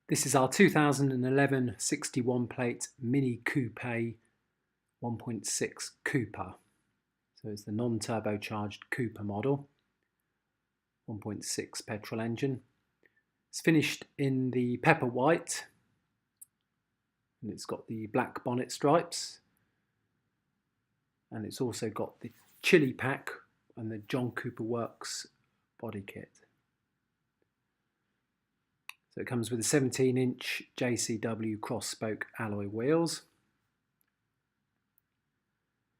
This is our 2011 61 plate Mini Coupe 1.6 Cooper. So it's the non-turbocharged Cooper model, 1.6 petrol engine. It's finished in the pepper white and it's got the black bonnet stripes, and it's also got the Chilli pack and the John Cooper Works body kit. So it comes with a 17-inch JCW cross-spoke alloy wheels.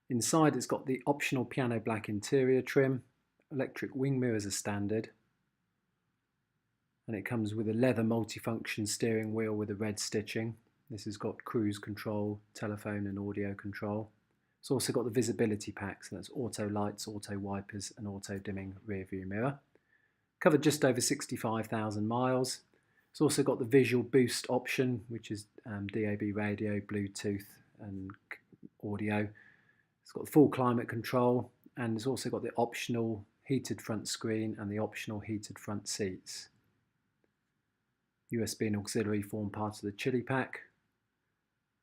Inside it's got the optional piano black interior trim, electric wing mirrors are standard, and it comes with a leather multifunction steering wheel with a red stitching. This has got cruise control, telephone and audio control. It's also got the visibility packs, and that's auto lights, auto wipers and auto dimming rear view mirror. Covered just over 65,000 miles. It's also got the visual boost option, which is DAB radio, Bluetooth and audio. It's got full climate control, and it's also got the optional heated front screen and the optional heated front seats. USB and auxiliary form part of the Chilli pack,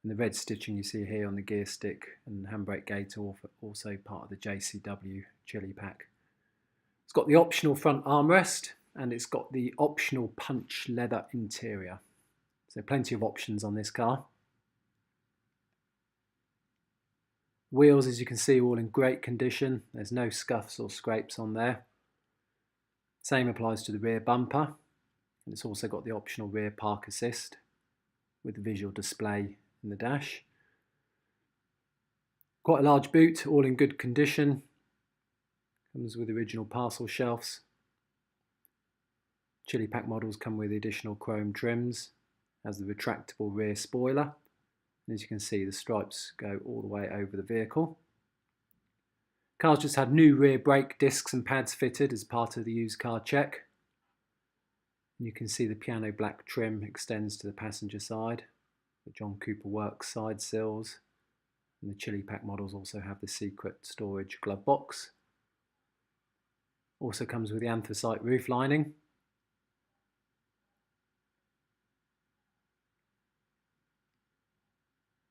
and the red stitching you see here on the gear stick and handbrake gate are also part of the JCW Chilli pack. It's got the optional front armrest, and it's got the optional punch leather interior. So plenty of options on this car. Wheels, as you can see, are all in great condition. There's no scuffs or scrapes on there. Same applies to the rear bumper, and it's also got the optional rear park assist with the visual display in the dash. Quite a large boot, all in good condition. Comes with original parcel shelves. Chilli pack models come with additional chrome trims, has the retractable rear spoiler. As you can see, the stripes go all the way over the vehicle. Car's just had new rear brake discs and pads fitted as part of the used car check. And you can see the piano black trim extends to the passenger side. The John Cooper Works side sills. And the Chilli pack models also have the secret storage glove box. Also comes with the anthracite roof lining.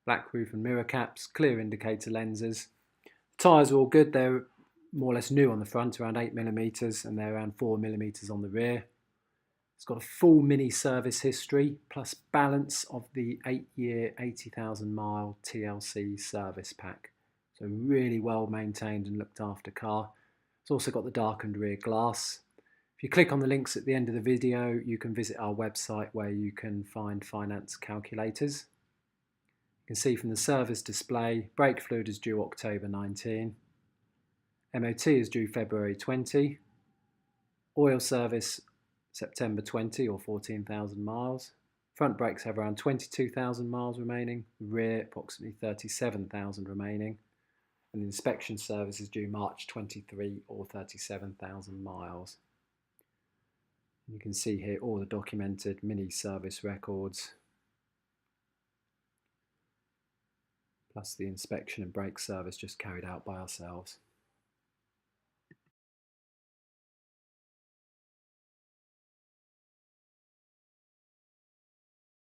Black roof and mirror caps, clear indicator lenses. The tyres are all good. They're more or less new on the front, around 8mm, and they're around 4mm on the rear. It's got a full mini service history, plus balance of the 8-year, 80,000 mile TLC service pack. So really well maintained and looked after car. It's also got the darkened rear glass. If you click on the links at the end of the video, you can visit our website where you can find finance calculators. You can see from the service display, brake fluid is due October 19, MOT is due February 20, oil service September 20 or 14,000 miles. Front brakes have around 22,000 miles remaining, rear approximately 37,000 remaining, and the inspection service is due March 23 or 37,000 miles. You can see here all the documented mini service records, plus the inspection and brake service just carried out by ourselves.